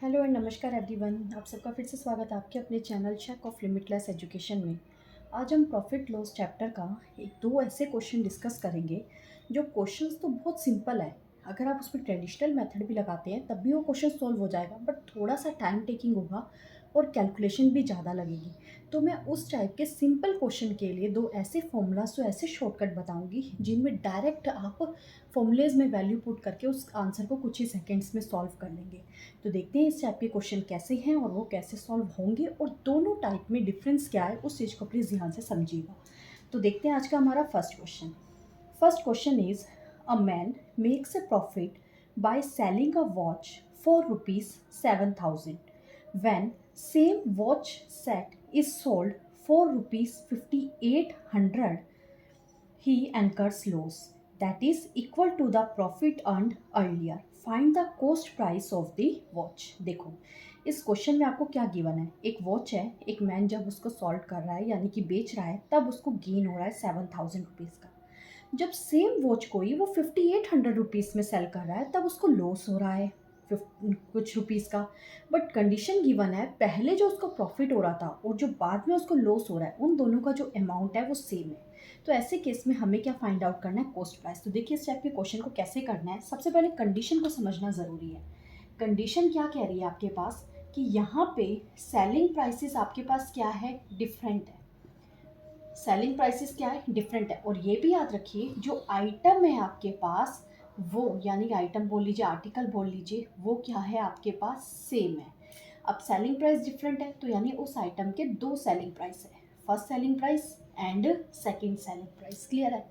Hello and नमस्कार everyone. आप सबका फिर से स्वागत है आपके अपने channel shake of limitless education में। आज हम प्रॉफिट लॉस चैप्टर का एक दो ऐसे क्वेश्चन डिस्कस करेंगे जो क्वेश्चंस तो बहुत सिंपल है। अगर आप उसमें ट्रेडिशनल मेथड भी लगाते हैं तब भी वो क्वेश्चन सॉल्व हो जाएगा, बट थोड़ा सा टाइम टेकिंग होगा और कैलकुलेशन भी ज़्यादा लगेगी। तो मैं उस टाइप के सिंपल क्वेश्चन के लिए दो ऐसे फॉर्मूलाज तो ऐसे शॉर्टकट बताऊंगी जिनमें डायरेक्ट आप फॉर्मूलेज में वैल्यू पुट करके उस आंसर को कुछ ही सेकेंड्स में सॉल्व कर लेंगे। तो देखते हैं इस टाइप के क्वेश्चन कैसे हैं और वो कैसे सॉल्व होंगे और दोनों टाइप में डिफरेंस क्या है उस चीज़ को प्लीज़ ध्यान से समझिएगा। तो देखते हैं आज का हमारा first question. First question is a man makes a profit by selling a watch for ₹7,000 when same watch set is sold for ₹5,800. He incurs loss that is equal to the profit earned earlier. Find the cost price of the watch. देखो इस question में आपको क्या given है, एक watch है, एक man जब उसको सॉल्व कर रहा है यानी कि बेच रहा है तब उसको गेन हो रहा है ₹7,000 का। जब सेम वॉच कोई वो ₹5,800 में सेल कर रहा है तब उसको लॉस हो रहा है कुछ रुपीज़ का। बट कंडीशन गिवन है, पहले जो उसको प्रॉफिट हो रहा था और जो बाद में उसको लॉस हो रहा है उन दोनों का जो अमाउंट है वो सेम है। तो ऐसे केस में हमें क्या फाइंड आउट करना है, कॉस्ट प्राइस। तो देखिए इस टाइप के क्वेश्चन को कैसे करना है, सबसे पहले कंडीशन को समझना ज़रूरी है। कंडीशन क्या कह रही है आपके पास कि यहाँ पे सेलिंग प्राइसेस आपके पास क्या है, डिफरेंट है। सेलिंग प्राइसेस क्या है, डिफरेंट है। और ये भी याद रखिए जो आइटम है आपके पास वो यानी कि आइटम बोल लीजिए, आर्टिकल बोल लीजिए, वो क्या है आपके पास, सेम है। अब सेलिंग प्राइस डिफरेंट है तो यानी उस आइटम के दो सेलिंग प्राइस है, first selling price and second selling price. Clear है।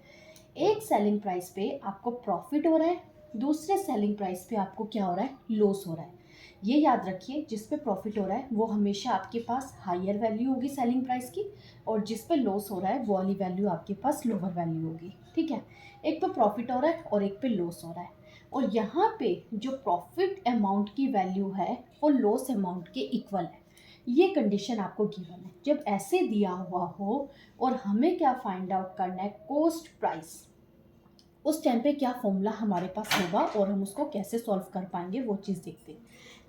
एक सेलिंग प्राइस पे आपको प्रॉफिट हो रहा है, दूसरे सेलिंग प्राइस पे आपको क्या हो रहा है, लॉस हो रहा है। ये याद रखिए जिस पे प्रॉफिट हो रहा है वो हमेशा आपके पास हायर वैल्यू होगी सेलिंग प्राइस की, और जिस पे लॉस हो रहा है वो वाली वैल्यू आपके पास लोअर वैल्यू होगी। ठीक है। एक पे प्रॉफिट हो रहा है और एक पे लॉस हो रहा है, और यहाँ पे जो प्रॉफिट अमाउंट की वैल्यू है वो लॉस अमाउंट के इक्वल है। ये कंडीशन आपको गिवन है। जब ऐसे दिया हुआ हो और हमें क्या फाइंड आउट करना है, कॉस्ट प्राइस, उस टाइम पे क्या फॉर्मूला हमारे पास होगा और हम उसको कैसे सॉल्व कर पाएंगे वो चीज़ देखते हैं।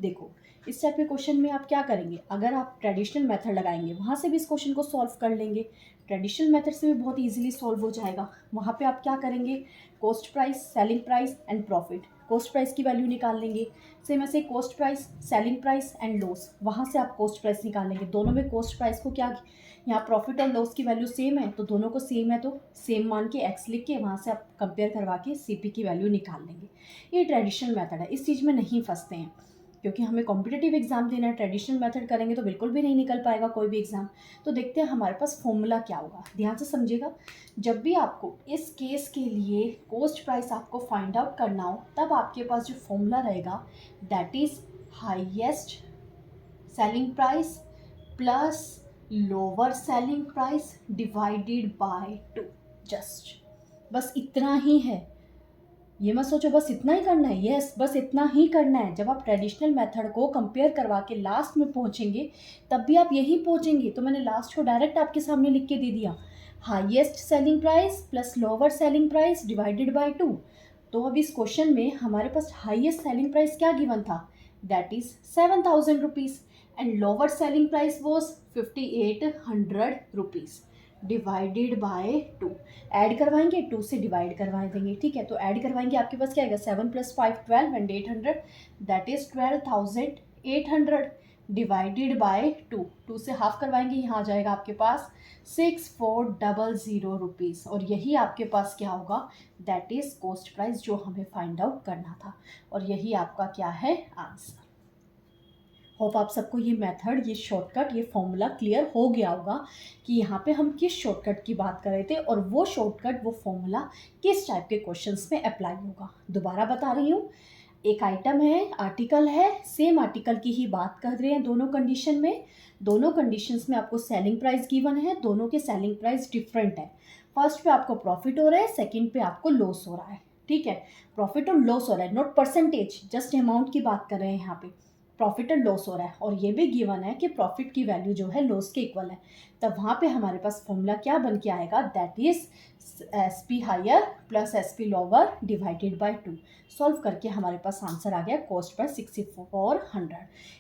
देखो इस टाइप के क्वेश्चन में आप क्या करेंगे, अगर आप ट्रेडिशनल मेथड लगाएंगे वहाँ से भी इस क्वेश्चन को सॉल्व कर लेंगे। ट्रेडिशनल मेथड से भी बहुत इजीली सॉल्व हो जाएगा। वहाँ पे आप क्या करेंगे, cost price, selling price and profit, cost price की वैल्यू निकाल लेंगे। सेम ऐसे cost price, selling price and loss, वहाँ से आप कॉस्ट प्राइस निकाल लेंगे। दोनों में कॉस्ट प्राइस को क्या, यहाँ प्रॉफिट और लॉस की वैल्यू सेम है तो दोनों को सेम है तो सेम मान के एक्स लिख के वहाँ से आप कंपेयर करवा के सीपी की वैल्यू निकाल लेंगे। ये ट्रेडिशनल मेथड है, इस चीज़ में नहीं फंसते हैं क्योंकि हमें कॉम्पिटिटिव एग्जाम देना है। ट्रेडिशनल मेथड करेंगे तो बिल्कुल भी नहीं निकल पाएगा कोई भी एग्जाम। तो देखते हैं हमारे पास फॉर्मूला क्या होगा, ध्यान से समझिएगा। जब भी आपको इस केस के लिए कॉस्ट प्राइस आपको फाइंड आउट करना हो तब आपके पास जो फॉर्मूला रहेगा that is highest selling price plus lower selling price divided by 2। Just बस इतना ही है। ये मत सोचो बस इतना ही करना है, यस बस इतना ही करना है। जब आप ट्रेडिशनल मेथड को कंपेयर करवा के लास्ट में पहुंचेंगे तब भी आप यही पहुंचेंगे। तो मैंने लास्ट को डायरेक्ट आपके सामने लिख के दे दिया, highest selling price plus lower selling price divided by 2। तो अब इस क्वेश्चन में हमारे पास हाईएस्ट सेलिंग प्राइस क्या गिवन था, that is ₹7,000 and lower selling price was ₹5,800 divided by 2। Add करवाएंगे, 2 से डिवाइड करवा देंगे। ठीक है, तो ऐड करवाएंगे आपके पास क्या आएगा, 7 + 5 12 and 800 that is 12,800 divided by 2। 2 से हाफ करवाएंगे, यहाँ आ जाएगा आपके पास ₹6,400 और यही आपके पास क्या होगा, दैट इज कॉस्ट प्राइस जो हमें फाइंड आउट करना था। और यही आपका क्या है, आंसर। होप आप सबको ये मेथड, ये शॉर्टकट, ये फॉर्मूला क्लियर हो गया होगा कि यहाँ पे हम किस शॉर्टकट की बात कर रहे थे और वो शॉर्टकट, वो फॉर्मूला किस टाइप के क्वेश्चंस में अप्लाई होगा। दोबारा बता रही हूँ, एक आइटम है, आर्टिकल है, सेम आर्टिकल की ही बात कर रहे हैं दोनों कंडीशन में। दोनों कंडीशंस में आपको सेलिंग प्राइस गिवन है, दोनों के सेलिंग प्राइस डिफरेंट है। फर्स्ट पे आपको प्रॉफिट हो रहा है, सेकेंड पे आपको लॉस हो रहा है। ठीक है, प्रॉफिट और लॉस हो रहा है, नॉट परसेंटेज, जस्ट अमाउंट की बात कर रहे हैं यहाँ पे। प्रॉफिट एंड लॉस हो रहा है और ये भी गिवन है कि प्रॉफिट की वैल्यू जो है लॉस के इक्वल है, तब वहाँ पे हमारे पास फॉर्मूला क्या बन के आएगा, that is S P higher plus S P lower divided by 2। Solve करके हमारे पास आंसर आ गया कॉस्ट पर 6400।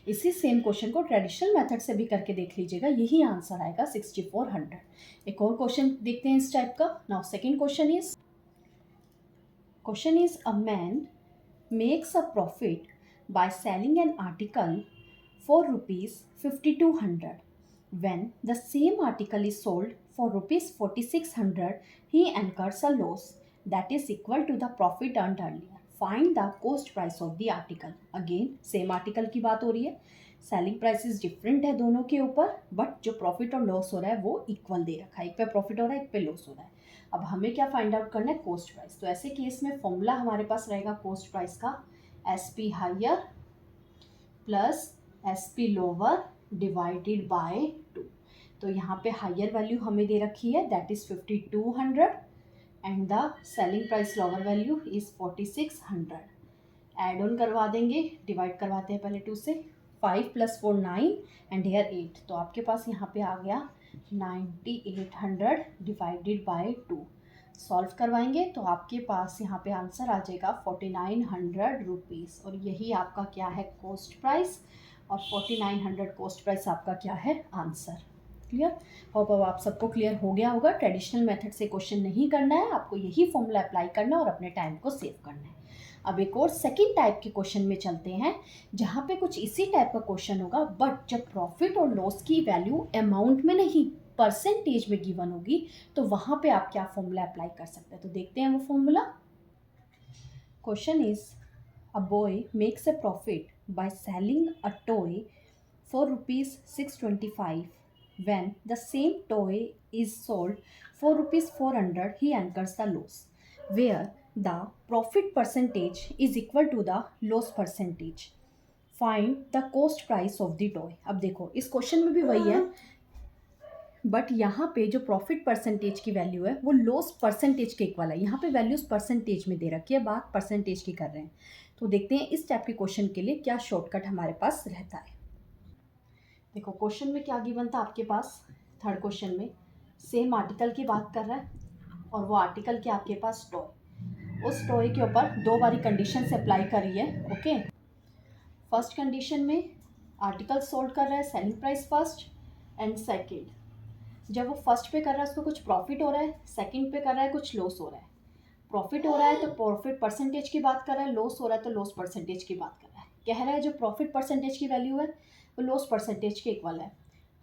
इसी सेम क्वेश्चन को ट्रेडिशनल मेथड से भी करके देख लीजिएगा, यही आंसर आएगा 6400। एक और क्वेश्चन देखते हैं इस टाइप का। Now second question is a man makes a profit by selling an article for rupees 5200. When the same article is sold for rupees 4600, he incurs a loss that is equal to the profit earned earlier. Find the cost price of the article. Again same article की बात हो रही है, selling prices different है दोनों के ऊपर, but जो प्रॉफिट और लॉस हो रहा है वो इक्वल दे रखा है, एक पे प्रॉफिट हो रहा है एक पे लॉस हो रहा है। अब हमें क्या फाइंड आउट करना है, कॉस्ट प्राइस। तो ऐसे केस में फॉर्मूला हमारे पास रहेगा कॉस्ट प्राइस का S P higher plus S P lower divided by 2। तो यहाँ पे हायर वैल्यू हमें दे रखी है that is 5200 and the selling price lower value is 4600। Add on करवा देंगे, डिवाइड करवाते हैं पहले 2 से, 5 + 4 9 एंड हेयर 8, तो आपके पास यहाँ पे आ गया 9800 डिवाइडेड बाय 2। सॉल्व करवाएंगे तो आपके पास यहाँ पे आंसर आ जाएगा 4900 रुपीज़, और यही आपका क्या है कॉस्ट प्राइस, और 4900 कॉस्ट प्राइस आपका क्या है आंसर। क्लियर? होप अब आप सबको क्लियर हो गया होगा। ट्रेडिशनल मेथड से क्वेश्चन नहीं करना है, आपको यही फॉर्मूला अप्लाई करना है और अपने टाइम को सेव करना है। अब एक और सेकंड टाइप के क्वेश्चन में चलते हैं, जहाँ पे कुछ इसी टाइप का क्वेश्चन होगा, बट जब प्रॉफिट और लॉस की वैल्यू अमाउंट में नहीं परसेंटेज में गिवन होगी, तो वहाँ पे आप क्या फॉर्मूला अप्लाई कर सकते हैं। तो देखते हैं वो formula. Question is a boy makes a profit by selling a toy for rupees 625. When the same toy is sold for rupees 400, he incurs the loss, where the profit percentage is equal to the loss percentage. Find the cost price of the toy. अब देखो इस question में भी वही है, but यहाँ पे जो प्रॉफिट परसेंटेज की वैल्यू है वो लॉस परसेंटेज के इक्वल है। यहाँ पे वैल्यूज परसेंटेज में दे रखी है, बात परसेंटेज की कर रहे हैं। तो देखते हैं इस टाइप के क्वेश्चन के लिए क्या शॉर्टकट हमारे पास रहता है। देखो क्वेश्चन में क्या गिवन था आपके पास, थर्ड क्वेश्चन में सेम आर्टिकल की बात कर रहा है, और वो आर्टिकल के आपके पास टॉय, उस टॉय के ऊपर 2 बारी कंडीशन से अप्लाई करी है। ओके, फर्स्ट कंडीशन में आर्टिकल सोल्ड कर रहा है, selling price first and second. जब वो फर्स्ट पे कर रहा है उसको कुछ प्रॉफिट हो रहा है, सेकंड पे कर रहा है कुछ लॉस हो रहा है। प्रॉफिट हो रहा है तो प्रॉफिट परसेंटेज की बात कर रहा है, लॉस हो रहा है तो लॉस परसेंटेज की बात कर रहा है। कह रहा है जो प्रॉफिट परसेंटेज की वैल्यू है वो लॉस परसेंटेज के इक्वल है।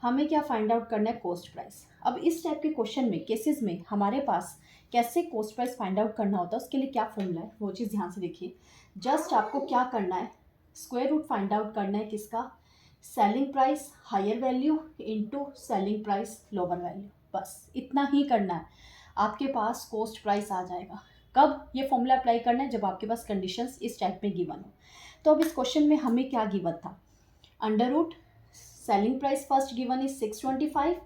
हमें क्या फाइंड आउट करना है, कॉस्ट प्राइस। अब इस टाइप के क्वेश्चन में केसेस में हमारे पास कैसे कॉस्ट प्राइस फाइंड आउट करना होता है, उसके लिए क्या फॉर्मूला है वो चीज़ ध्यान से देखिए। जस्ट आपको क्या करना है, स्क्वायर रूट फाइंड आउट करना है किसका, selling price higher value into selling price lower value, बस इतना ही करना है, आपके पास कॉस्ट प्राइस आ जाएगा। कब ये फॉर्मूला अप्लाई करना है, जब आपके पास कंडीशंस इस टाइप में गिवन हो। तो अब इस क्वेश्चन में हमें क्या गिवन था, under root selling price first given is 625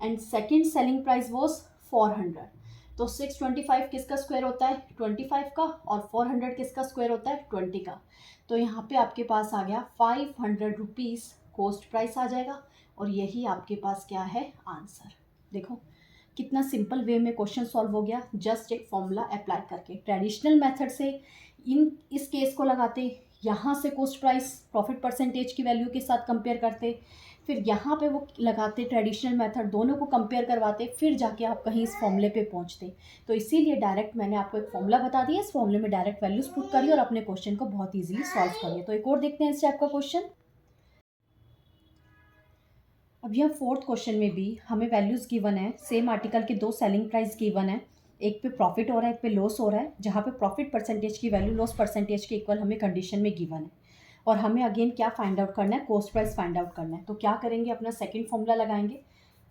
and second selling price was 400। तो 625 किसका स्क्वायर होता है 25 का, और 400 किसका स्क्वायर होता है 20 का। तो यहाँ पे आपके पास आ गया 500 रुपीज़ कॉस्ट प्राइस आ जाएगा, और यही आपके पास क्या है आंसर। देखो कितना सिंपल वे में क्वेश्चन सॉल्व हो गया, जस्ट एक फॉर्मूला अप्लाई करके। ट्रेडिशनल मेथड से इस केस को लगाते, यहाँ से कॉस्ट प्राइस प्रॉफिट परसेंटेज की वैल्यू के साथ कंपेयर करते, फिर यहाँ पे वो लगाते ट्रेडिशनल मेथड, दोनों को कंपेयर करवाते, फिर जाके आप कहीं इस फॉर्मूले पे पहुँचते। तो इसीलिए डायरेक्ट मैंने आपको एक फॉर्मूला बता दिया, इस फॉर्मूले में डायरेक्ट वैल्यूज पुट करिए और अपने क्वेश्चन को बहुत ईजिली सॉल्व करिए। तो एक और देखते हैं इस टाइप का क्वेश्चन। अब यह फोर्थ क्वेश्चन में भी हमें वैल्यूज़ गिवन है, सेम आर्टिकल के 2 सेलिंग प्राइस गिवन है, एक पे प्रॉफिट हो रहा है एक पे लॉस हो रहा है, जहाँ पे प्रॉफिट परसेंटेज की वैल्यू लॉस परसेंटेज के इक्वल हमें कंडीशन में गिवन है, और हमें अगेन क्या फाइंड आउट करना है, कॉस्ट प्राइस फाइंड आउट करना है। तो क्या करेंगे, अपना सेकंड फॉर्मूला लगाएंगे।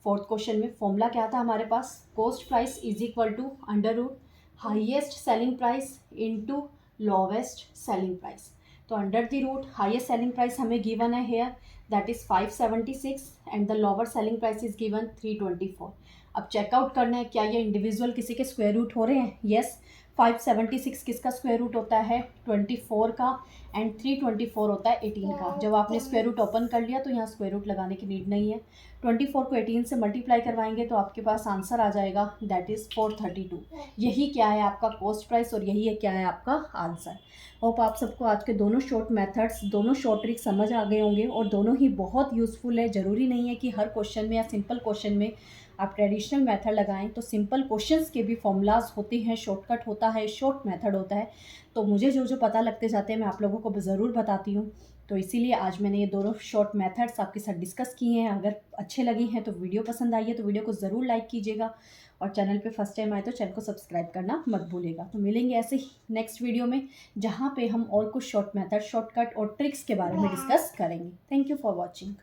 फोर्थ क्वेश्चन में फॉर्मूला क्या था हमारे पास, cost price is equal to under root highest selling price into lowest selling price. तो under the root highest selling price हमें गिवन है here, that is 576 and the lower selling price is given 324। अब checkout करना है क्या ये individual किसी के स्क्वायर रूट हो रहे हैं। यस, 576 किसका स्क्वायर रूट होता है? 24 का, एंड 324 होता है 18 का। जब आपने स्क्वायर रूट ओपन कर लिया तो यहाँ स्क्वायर रूट लगाने की नीड नहीं है। 24 को 18 से मल्टीप्लाई करवाएंगे तो आपके पास आंसर आ जाएगा, दैट इज़ 432। यही क्या है आपका कॉस्ट प्राइस और यही है क्या है आपका आंसर। होप आप सबको आज के दोनों शॉर्ट मेथड्स, दोनों शॉर्ट ट्रिक समझ आ गए होंगे और दोनों ही बहुत यूज़फुल है। ज़रूरी नहीं है कि हर क्वेश्चन में या सिंपल क्वेश्चन में आप ट्रेडिशनल मेथड लगाएं, तो सिंपल क्वेश्चंस के भी फॉर्मूलाज होते हैं, शॉर्टकट होता है, शॉर्ट मेथड होता है। तो मुझे जो जो पता लगते जाते हैं मैं आप लोगों को ज़रूर बताती हूँ। तो इसीलिए आज मैंने ये दोनों शॉर्ट मेथड्स आपके साथ डिस्कस किए हैं। अगर अच्छे लगे हैं तो वीडियो पसंद आई है तो वीडियो को ज़रूर लाइक कीजिएगा, और चैनल पे फर्स्ट टाइम आए तो चैनल को सब्सक्राइब करना मत भूलिएगा। तो मिलेंगे ऐसे ही नेक्स्ट वीडियो में, जहाँ पे हम और कुछ शॉर्ट मेथड, शॉर्टकट और ट्रिक्स के बारे में डिस्कस करेंगे। Thank you for watching.